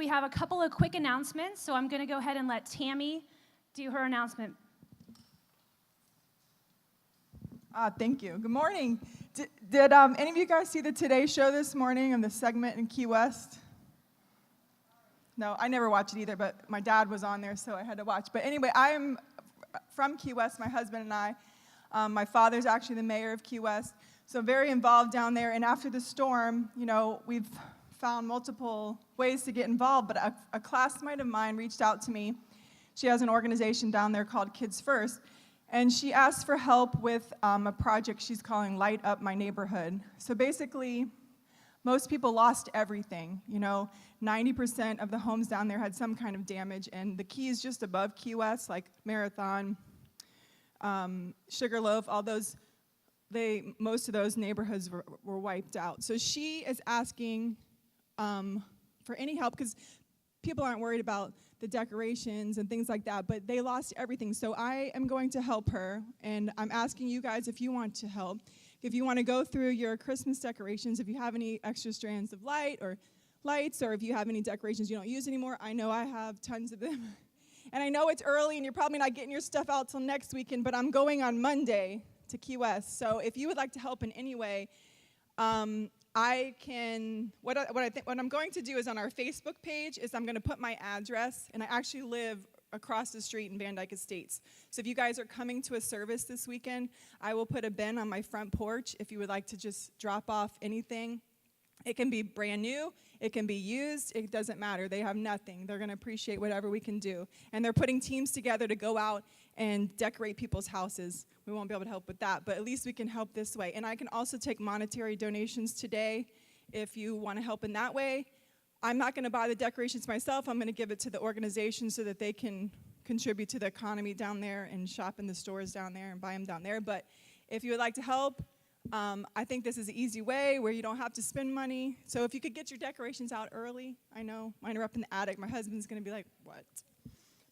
we have a couple of quick announcements, so I'm going to go ahead and let Tammy do her announcement. Thank you. Good morning. Did any of you guys see the Today Show this morning and the segment in Key West? No, I never watch it either, but my dad was on there, so I had to watch. But anyway, I am from Key West, my husband and I. My father's actually the mayor of Key West, so very involved down there. And after the storm, we've found multiple ways to get involved, but a classmate of mine reached out to me. She has an organization down there called Kids First, and she asked for help with a project she's calling Light Up My Neighborhood. So basically, most people lost everything. 90% of the homes down there had some kind of damage, and the Keys just above Key West, like Marathon, Sugarloaf, all those, most of those neighborhoods were wiped out. So she is asking for any help, because people aren't worried about the decorations and things like that, but they lost everything. So I am going to help her, and I'm asking you guys if you want to help. If you want to go through your Christmas decorations, if you have any extra strands of lights, or if you have any decorations you don't use anymore, I know I have tons of them. And I know it's early, and you're probably not getting your stuff out till next weekend, but I'm going on Monday to Key West. So if you would like to help in any way, I can, what I'm going to do is on our Facebook page is I'm going to put my address, and I actually live across the street in Van Dyke Estates. So if you guys are coming to a service this weekend, I will put a bin on my front porch if you would like to just drop off anything. It can be brand new, it can be used, it doesn't matter. They have nothing. They're going to appreciate whatever we can do. And they're putting teams together to go out and decorate people's houses. We won't be able to help with that, but at least we can help this way. And I can also take monetary donations today if you want to help in that way. I'm not going to buy the decorations myself. I'm going to give it to the organization so that they can contribute to the economy down there and shop in the stores down there and buy them down there. But if you would like to help, I think this is an easy way where you don't have to spend money. So if you could get your decorations out early, I know mine are up in the attic. My husband's going to be like, what?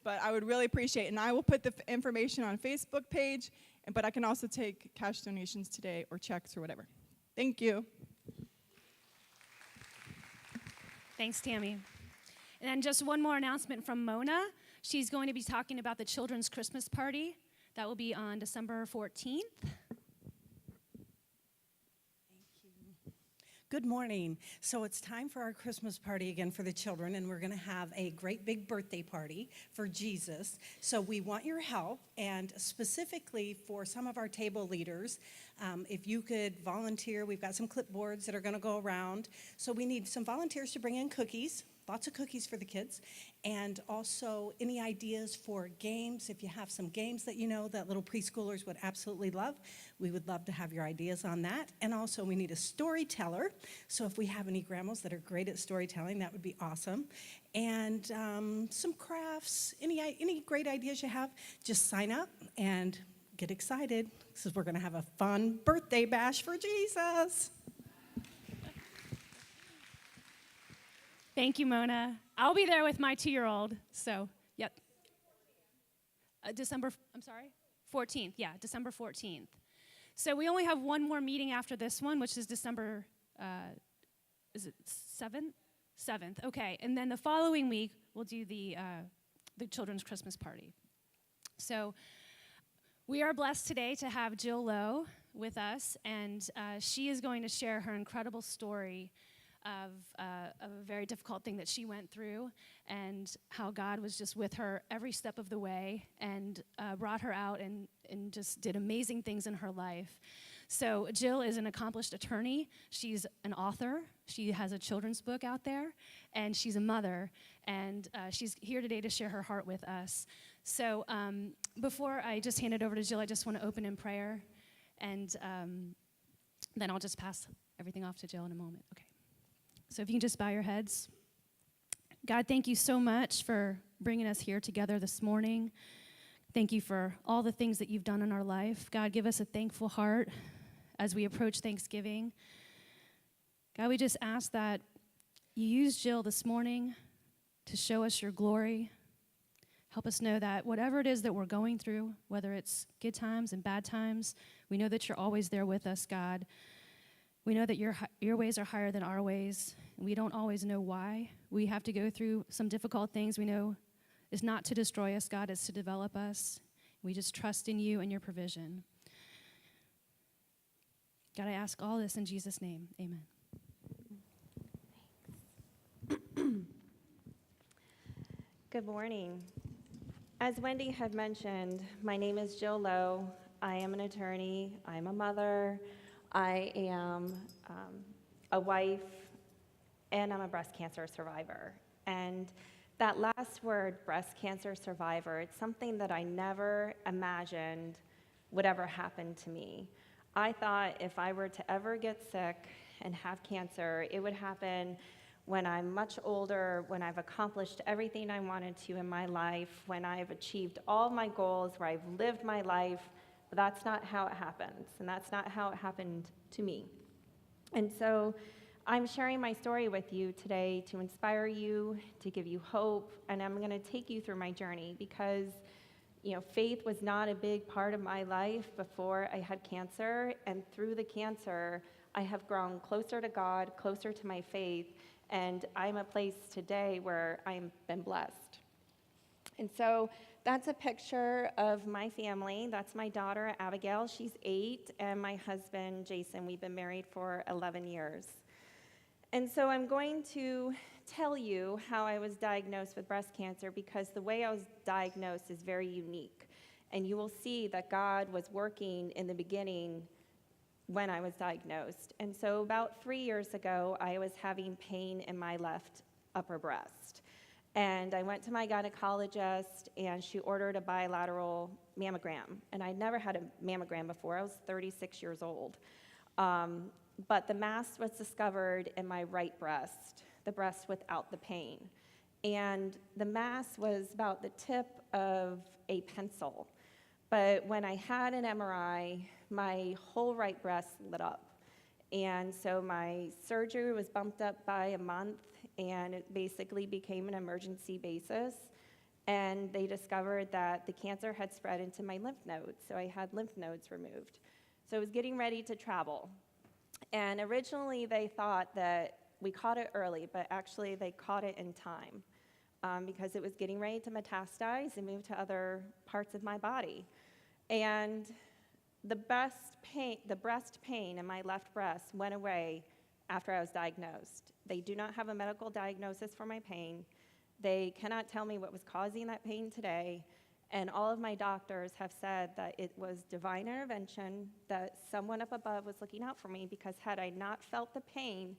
But I would really appreciate it. And I will put the information on Facebook page, but I can also take cash donations today or checks or whatever. Thank you. Thanks, Tammy. And then just one more announcement from Mona. She's going to be talking about the children's Christmas party. That will be on December 14th. Good morning. So it's time for our Christmas party again for the children, and we're going to have a great big birthday party for Jesus. So we want your help, and specifically for some of our table leaders, if you could volunteer. We've got some clipboards that are going to go around. So we need some volunteers to bring in cookies. Lots of cookies for the kids, and also any ideas for games. If you have some games that that little preschoolers would absolutely love, we would love to have your ideas on that. And also we need a storyteller, so if we have any grandmas that are great at storytelling, that would be awesome. And some crafts, any great ideas you have, just sign up and get excited, because we're going to have a fun birthday bash for Jesus. Thank you, Mona. I'll be there with my 2-year-old, so, yep. December 14th, yeah, December 14th. So we only have one more meeting after this one, which is December, is it 7th? 7th, okay. And then the following week, we'll do the children's Christmas party. So we are blessed today to have Jill Lowe with us, and she is going to share her incredible story of a very difficult thing that she went through, and how God was just with her every step of the way and brought her out and just did amazing things in her life. So Jill is an accomplished attorney. She's an author. She has a children's book out there, and she's a mother, and she's here today to share her heart with us. So before I just hand it over to Jill, I just want to open in prayer, and then I'll just pass everything off to Jill in a moment. Okay. So if you can just bow your heads. God, thank you so much for bringing us here together this morning. Thank you for all the things that you've done in our life. God, give us a thankful heart as we approach Thanksgiving. God, we just ask that you use Jill this morning to show us your glory. Help us know that whatever it is that we're going through, whether it's good times and bad times, we know that you're always there with us, God. We know that your ways are higher than our ways. We don't always know why. We have to go through some difficult things. We know it's not to destroy us, God, it's to develop us. We just trust in you and your provision. God, I ask all this in Jesus' name. Amen. Good morning. As Wendy had mentioned, my name is Jill Lowe. I am an attorney. I'm a mother. I am a wife, and I'm a breast cancer survivor. And that last word, breast cancer survivor, it's something that I never imagined would ever happen to me. I thought if I were to ever get sick and have cancer, it would happen when I'm much older, when I've accomplished everything I wanted to in my life, when I've achieved all my goals, where I've lived my life. But that's not how it happens, and that's not how it happened to me. And so I'm sharing my story with you today to inspire you, to give you hope, and I'm going to take you through my journey because, faith was not a big part of my life before I had cancer, and through the cancer, I have grown closer to God, closer to my faith, and I'm a place today where I've been blessed. And so that's a picture of my family. That's my daughter, Abigail. She's 8, and my husband, Jason. We've been married for 11 years. And so I'm going to tell you how I was diagnosed with breast cancer because the way I was diagnosed is very unique. And you will see that God was working in the beginning when I was diagnosed. And so about 3 years ago, I was having pain in my left upper breast. And I went to my gynecologist, and she ordered a bilateral mammogram. And I'd never had a mammogram before. I was 36 years old. But the mass was discovered in my right breast, the breast without the pain. And the mass was about the tip of a pencil. But when I had an MRI, my whole right breast lit up. And so my surgery was bumped up by a month, and it basically became an emergency basis. And they discovered that the cancer had spread into my lymph nodes, so I had lymph nodes removed. So I was getting ready to travel. And originally they thought that we caught it early, but actually they caught it in time because it was getting ready to metastasize and move to other parts of my body. And the breast pain in my left breast went away after I was diagnosed. They do not have a medical diagnosis for my pain. They cannot tell me what was causing that pain today. And all of my doctors have said that it was divine intervention, that someone up above was looking out for me, because had I not felt the pain,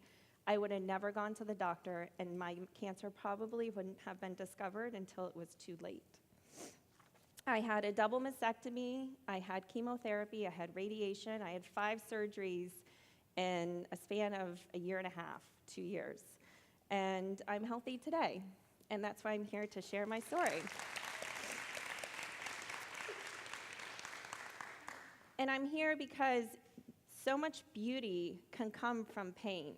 I would have never gone to the doctor, and my cancer probably wouldn't have been discovered until it was too late. I had a double mastectomy, I had chemotherapy, I had radiation, I had 5 surgeries in a span of a year and a half, 2 years. And I'm healthy today, and that's why I'm here to share my story. And I'm here because so much beauty can come from pain.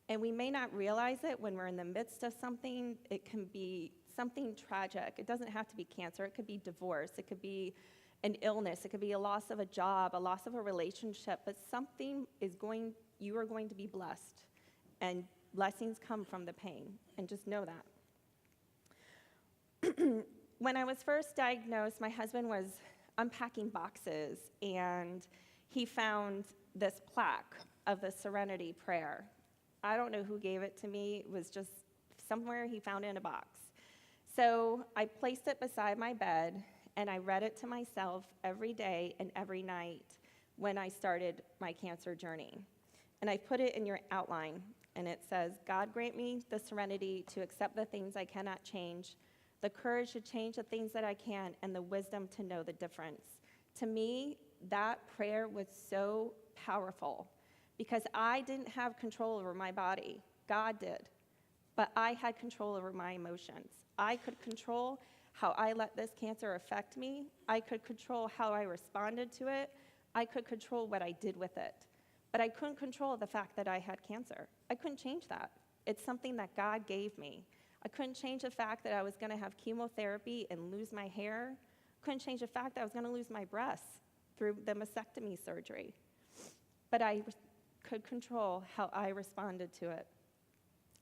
And we may not realize it when we're in the midst of something. It can be something tragic. It doesn't have to be cancer. It could be divorce. It could be an illness. It could be a loss of a job, a loss of a relationship. But you are going to be blessed. And blessings come from the pain. And just know that. When I was first diagnosed, my husband was unpacking boxes, and he found this plaque of the Serenity Prayer. I don't know who gave it to me. It was just somewhere he found it in a box. So I placed it beside my bed, and I read it to myself every day and every night when I started my cancer journey. And I put it in your outline, and it says, God grant me the serenity to accept the things I cannot change, the courage to change the things that I can, and the wisdom to know the difference. To me, that prayer was so powerful because I didn't have control over my body. God did. But I had control over my emotions. I could control how I let this cancer affect me. I could control how I responded to it. I could control what I did with it. But I couldn't control the fact that I had cancer. I couldn't change that. It's something that God gave me. I couldn't change the fact that I was going to have chemotherapy and lose my hair. Couldn't change the fact that I was going to lose my breasts through the mastectomy surgery. But I could control how I responded to it.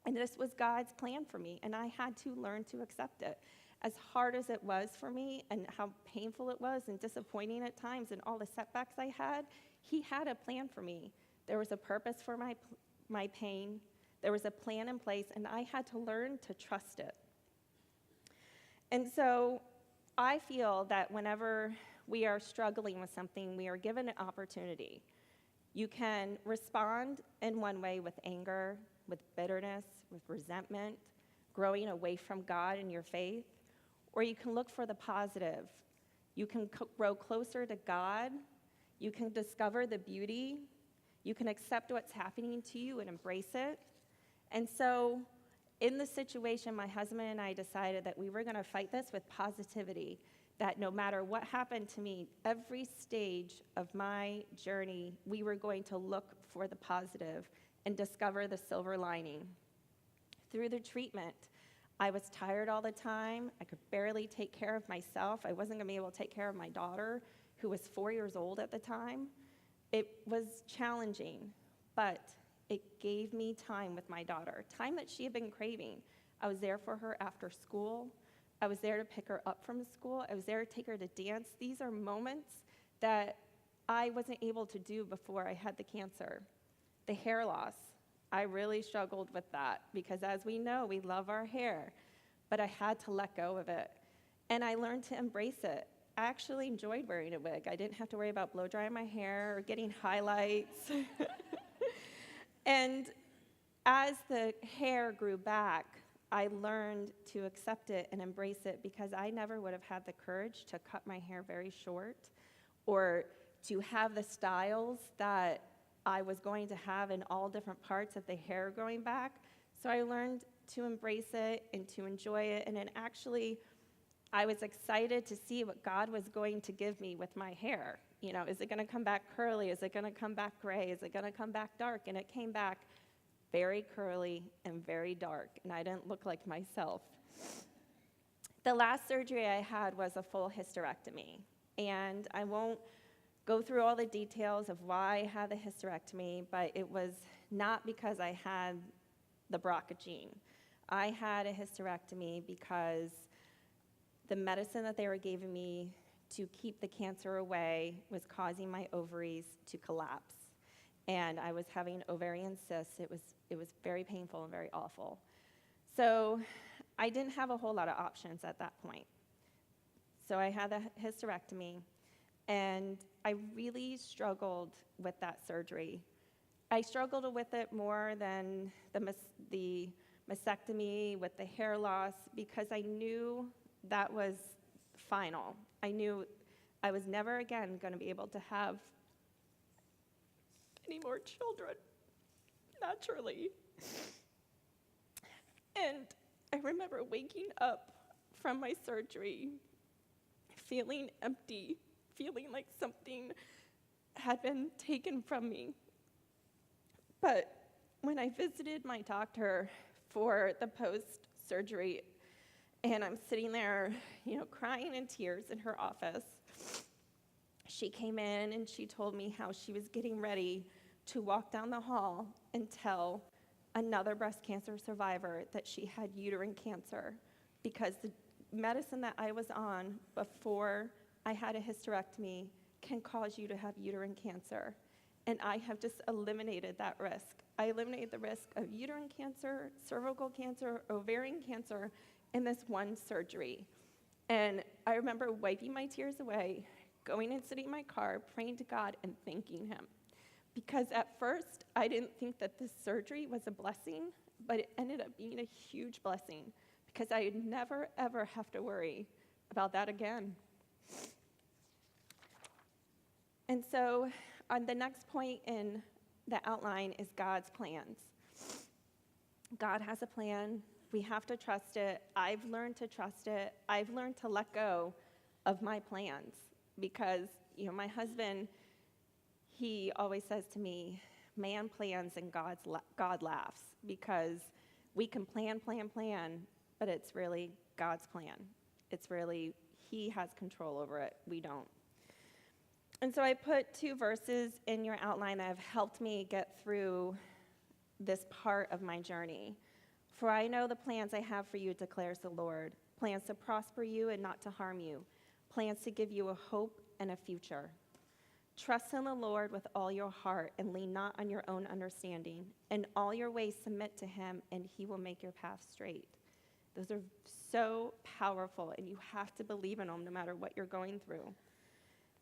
And this was God's plan for me, and I had to learn to accept it. As hard as it was for me, and how painful it was, and disappointing at times, and all the setbacks I had, He had a plan for me. There was a purpose for my pain. There was a plan in place, and I had to learn to trust it. And so I feel that whenever we are struggling with something, we are given an opportunity. You can respond in one way with anger, with bitterness, with resentment, growing away from God in your faith, or you can look for the positive. You can grow closer to God. You can discover the beauty. You can accept what's happening to you and embrace it. And so in the situation, my husband and I decided that we were going to fight this with positivity, that no matter what happened to me, every stage of my journey, we were going to look for the positive and discover the silver lining. Through the treatment, I was tired all the time. I could barely take care of myself. I wasn't going to be able to take care of my daughter, who was 4 years old at the time. It was challenging, but it gave me time with my daughter, time that she had been craving. I was there for her after school. I was there to pick her up from school. I was there to take her to dance. These are moments that I wasn't able to do before I had the cancer. The hair loss, I really struggled with that because, as we know, we love our hair, but I had to let go of it. And I learned to embrace it. I actually enjoyed wearing a wig. I didn't have to worry about blow drying my hair or getting highlights. And as the hair grew back, I learned to accept it and embrace it because I never would have had the courage to cut my hair very short or to have the styles that I was going to have in all different parts of the hair growing back. So I learned to embrace it and to enjoy it. And then actually, I was excited to see what God was going to give me with my hair. You know, is it going to come back curly? Is it going to come back gray? Is it going to come back dark? And it came back very curly and very dark, and I didn't look like myself. The last surgery I had was a full hysterectomy, and I won't go through all the details of why I had the hysterectomy, but it was not because I had the BRCA gene. I had a hysterectomy because the medicine that they were giving me to keep the cancer away was causing my ovaries to collapse. And I was having ovarian cysts. It was very painful and very awful. So I didn't have a whole lot of options at that point. So I had a hysterectomy, and I really struggled with that surgery. I struggled with it more than the mastectomy with the hair loss because I knew that was final. I knew I was never again going to be able to have any more children, naturally. And I remember waking up from my surgery, feeling empty, feeling like something had been taken from me. But when I visited my doctor for the post-surgery, and I'm sitting there, crying in tears in her office, she came in and she told me how she was getting ready to walk down the hall and tell another breast cancer survivor that she had uterine cancer because the medicine that I was on before I had a hysterectomy can cause you to have uterine cancer. And I have just eliminated that risk. I eliminated the risk of uterine cancer, cervical cancer, ovarian cancer in this one surgery. And I remember wiping my tears away, going and sitting in my car, praying to God and thanking Him. Because at first, I didn't think that this surgery was a blessing, but it ended up being a huge blessing because I would never, ever have to worry about that again. And so, on the next point in the outline is God's plans. God has a plan. We have to trust it. I've learned to trust it. I've learned to let go of my plans because, my husband, he always says to me, man plans and God laughs because we can plan, but it's really God's plan. It's really, He has control over it. We don't. And so I put 2 verses in your outline that have helped me get through this part of my journey. For I know the plans I have for you, declares the Lord, plans to prosper you and not to harm you, plans to give you a hope and a future. Trust in the Lord with all your heart and lean not on your own understanding. In all your ways submit to him, and he will make your path straight. Those are so powerful, and you have to believe in them no matter what you're going through.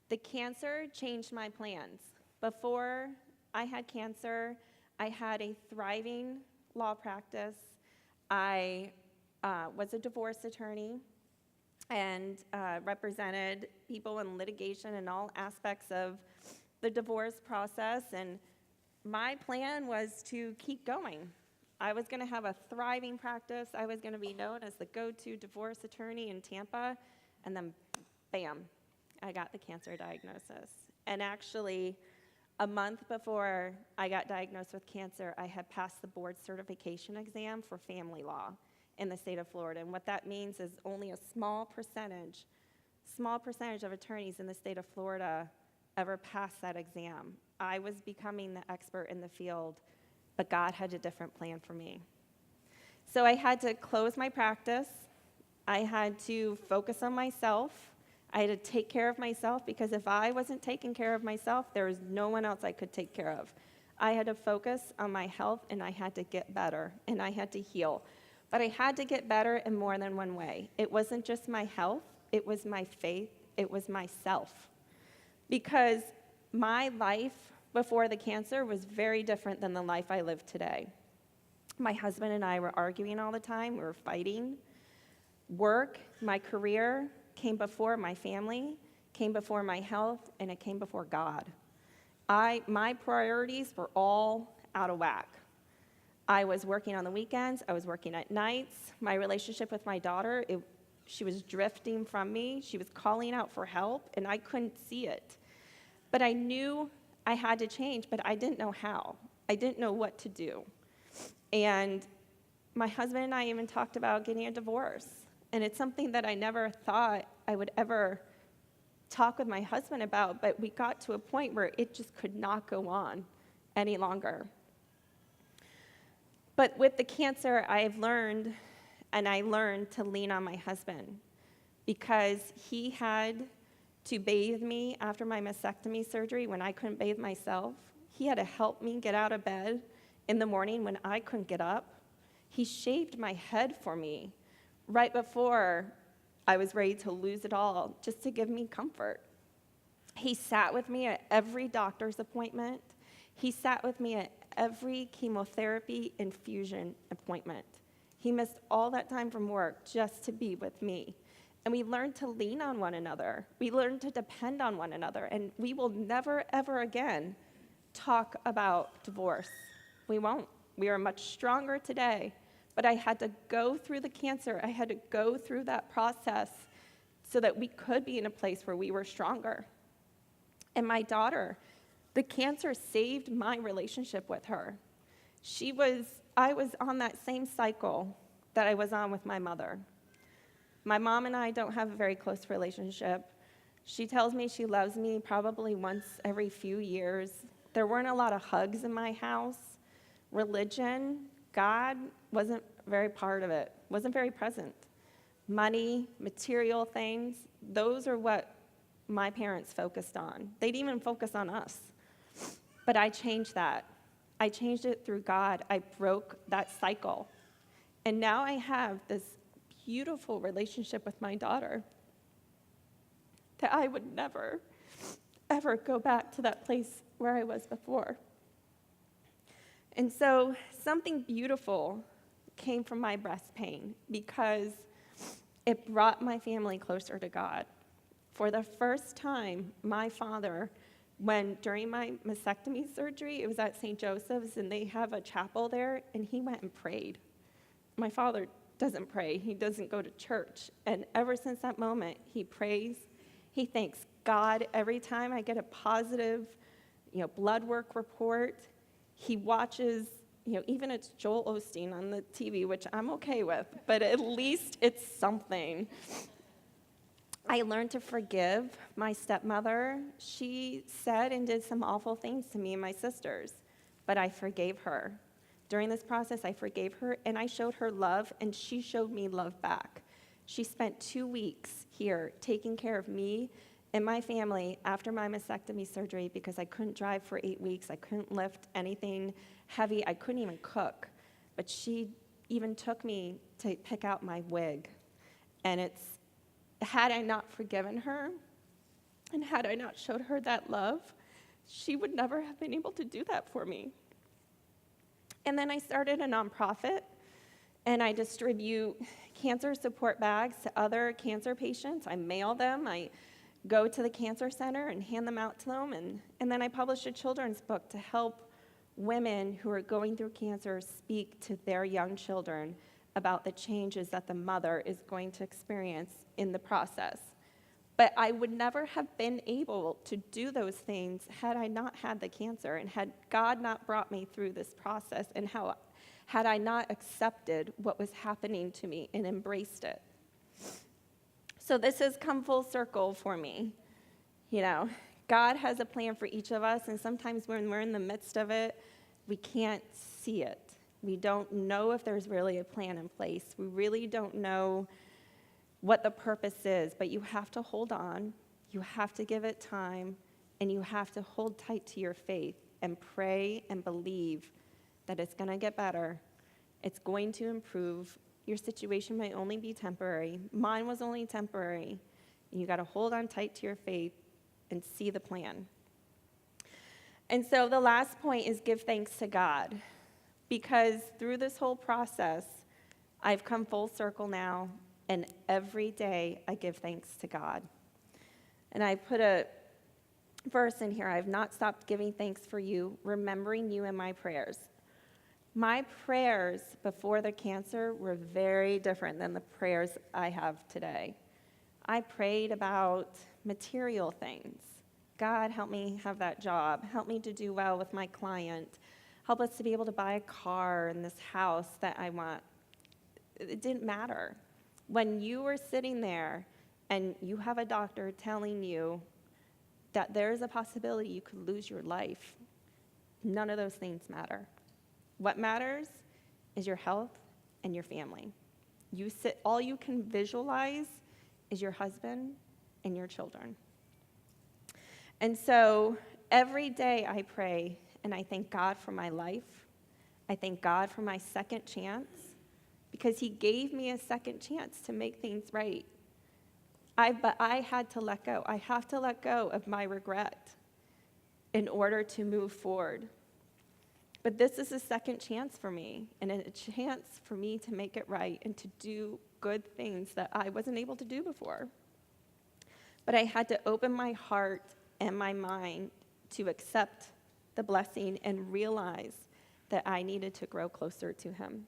The cancer changed my plans. Before I had cancer, I had a thriving law practice. I was a divorce attorney and represented people in litigation in all aspects of the divorce process. And my plan was to keep going. I was going to have a thriving practice. I was going to be known as the go-to divorce attorney in Tampa. And then, bam, I got the cancer diagnosis. And actually, a month before I got diagnosed with cancer, I had passed the board certification exam for family law in the state of Florida. And what that means is only a small percentage of attorneys in the state of Florida ever pass that exam. I was becoming the expert in the field, but God had a different plan for me. So I had to close my practice. I had to focus on myself. I had to take care of myself, because if I wasn't taking care of myself, there was no one else I could take care of. I had to focus on my health, and I had to get better, and I had to heal. But I had to get better in more than one way. It wasn't just my health, it was my faith, it was myself. Because my life before the cancer was very different than the life I live today. My husband and I were arguing all the time, we were fighting. Work, my career, came before my family, came before my health, and it came before God. My priorities were all out of whack. I was working on the weekends, I was working at nights. My relationship with my daughter, she was drifting from me. She was calling out for help, and I couldn't see it. But I knew I had to change, but I didn't know how. I didn't know what to do. And my husband and I even talked about getting a divorce. And it's something that I never thought I would ever talk with my husband about, but we got to a point where it just could not go on any longer. But with the cancer, I learned to lean on my husband, because he had to bathe me after my mastectomy surgery when I couldn't bathe myself. He had to help me get out of bed in the morning when I couldn't get up. He shaved my head for me right before I was ready to lose it all, just to give me comfort. He sat with me at every doctor's appointment. He sat with me at every chemotherapy infusion appointment. He missed all that time from work just to be with me. And we learned to lean on one another. We learned to depend on one another. And we will never, ever again talk about divorce. We won't. We are much stronger today. But I had to go through the cancer. I had to go through that process so that we could be in a place where we were stronger. And my daughter, the cancer saved my relationship with her. I was on that same cycle that I was on with my mother. My mom and I don't have a very close relationship. She tells me she loves me probably once every few years. There weren't a lot of hugs in my house. Religion, God wasn't very part of it, wasn't very present. Money, material things, those are what my parents focused on. They'd even focus on us. But I changed that. I changed it through God. I broke that cycle. And now I have this beautiful relationship with my daughter that I would never, ever go back to that place where I was before. And so something beautiful came from my breast pain, because it brought my family closer to God. For the first time, my father, during my mastectomy surgery, it was at St. Joseph's, and they have a chapel there, and he went and prayed. My father doesn't pray. He doesn't go to church. And ever since that moment, he prays. He thanks God every time I get a positive, blood work report. He watches, even it's Joel Osteen on the TV, which I'm okay with, but at least it's something. I learned to forgive my stepmother. She said and did some awful things to me and my sisters, but I forgave her. During this process, I forgave her, and I showed her love, and she showed me love back. She spent 2 weeks here taking care of me and my family after my mastectomy surgery because I couldn't drive for 8 weeks. I couldn't lift anything heavy. I couldn't even cook. But she even took me to pick out my wig. And had I not forgiven her and had I not showed her that love, she would never have been able to do that for me. And then I started a nonprofit, and I distribute cancer support bags to other cancer patients. I mail them. I go to the cancer center and hand them out to them. And then I published a children's book to help women who are going through cancer speak to their young children about the changes that the mother is going to experience in the process. But I would never have been able to do those things had I not had the cancer and had God not brought me through this process and had I not accepted what was happening to me and embraced it. So this has come full circle for me. You know, God has a plan for each of us, and sometimes when we're in the midst of it, we can't see it. We don't know if there's really a plan in place. We really don't know what the purpose is, but you have to hold on, you have to give it time, and you have to hold tight to your faith and pray and believe that it's going to get better. It's going to improve. Your situation might only be temporary. Mine was only temporary. And you got to hold on tight to your faith and see the plan. And so the last point is give thanks to God, because through this whole process, I've come full circle now, and every day I give thanks to God. And I put a verse in here: I've not stopped giving thanks for you, remembering you in my prayers. My prayers before the cancer were very different than the prayers I have today. I prayed about material things. God, help me have that job. Help me to do well with my client. Help us to be able to buy a car and this house that I want. It didn't matter. When you were sitting there and you have a doctor telling you that there's a possibility you could lose your life, none of those things matter. What matters is your health and your family. All you can visualize is your husband and your children. And so every day I pray and I thank God for my life. I thank God for my second chance, because he gave me a second chance to make things right. But I had to let go. I have to let go of my regret in order to move forward. But this is a second chance for me, and a chance for me to make it right and to do good things that I wasn't able to do before. But I had to open my heart and my mind to accept the blessing and realize that I needed to grow closer to him.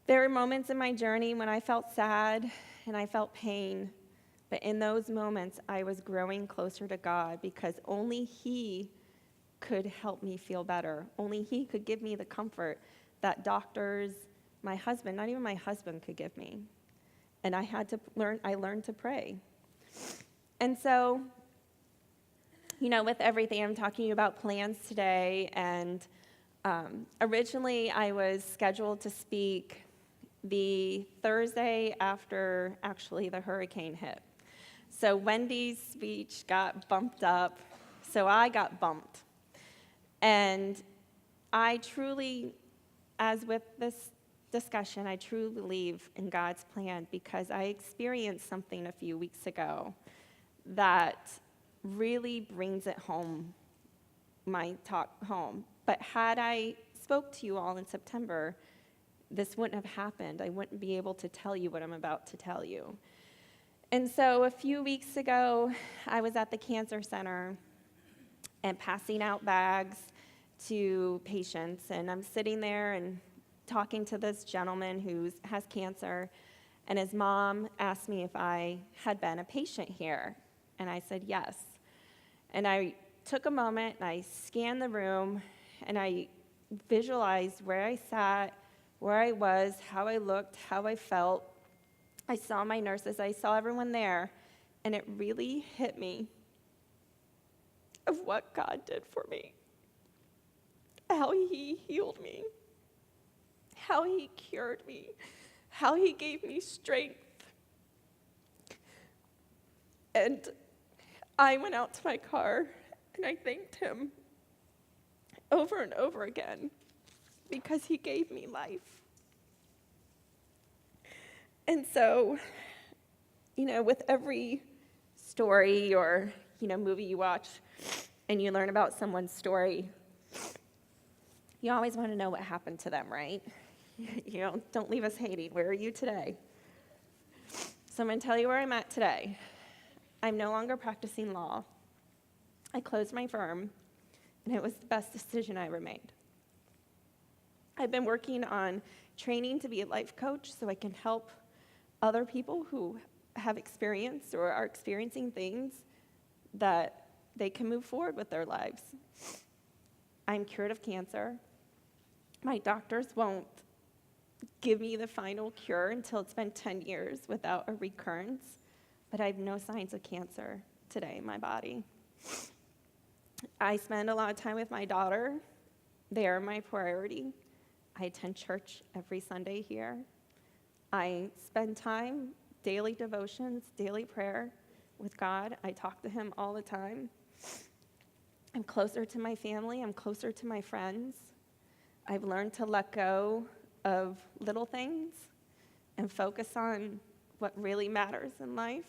There were moments in my journey when I felt sad and I felt pain, but in those moments I was growing closer to God, because only he could help me feel better. Only he could give me the comfort that doctors, my husband, not even my husband could give me. And I learned to pray. And so, with everything, I'm talking about plans today, and originally I was scheduled to speak the Thursday after actually the hurricane hit. So Wendy's speech got bumped up, so I got bumped. And I truly, as with this discussion, I truly believe in God's plan, because I experienced something a few weeks ago that really brings it home, my talk home. But had I spoke to you all in September, this wouldn't have happened. I wouldn't be able to tell you what I'm about to tell you. And so a few weeks ago, I was at the cancer center and passing out bags to patients, and I'm sitting there and talking to this gentleman who has cancer, and his mom asked me if I had been a patient here, and I said yes. And I took a moment, and I scanned the room, and I visualized where I sat, where I was, how I looked, how I felt, I saw my nurses, I saw everyone there, and it really hit me of what God did for me, how he healed me, how he cured me, how he gave me strength. And I went out to my car and I thanked him over and over again because he gave me life. And so, with every story or, movie you watch and you learn about someone's story, you always want to know what happened to them, right? Don't leave us hating. Where are you today? So I'm going to tell you where I'm at today. I'm no longer practicing law. I closed my firm, and it was the best decision I ever made. I've been working on training to be a life coach so I can help other people who have experienced or are experiencing things that they can move forward with their lives. I'm cured of cancer. My doctors won't give me the final cure until it's been 10 years without a recurrence, but I have no signs of cancer today in my body. I spend a lot of time with my daughter. They are my priority. I attend church every Sunday here. I spend time, daily devotions, daily prayer with God. I talk to him all the time. I'm closer to my family. I'm closer to my friends. I've learned to let go of little things and focus on what really matters in life.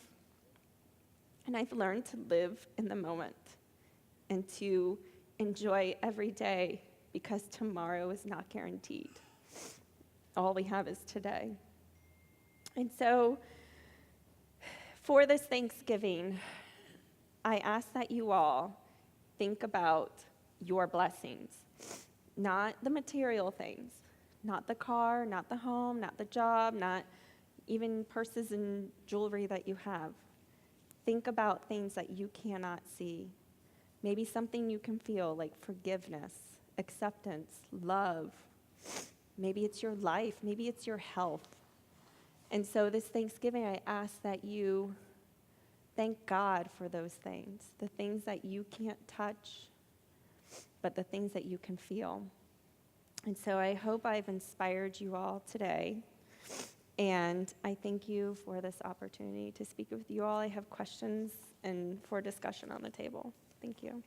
And I've learned to live in the moment and to enjoy every day because tomorrow is not guaranteed. All we have is today. And so for this Thanksgiving, I ask that you all think about your blessings, not the material things, not the car, not the home, not the job, not even purses and jewelry that you have. Think about things that you cannot see. Maybe something you can feel, like forgiveness, acceptance, love. Maybe it's your life. Maybe it's your health. And so this Thanksgiving, I ask that you thank God for those things, the things that you can't touch, but the things that you can feel. And so I hope I've inspired you all today. And I thank you for this opportunity to speak with you all. I have questions and for discussion on the table. Thank you.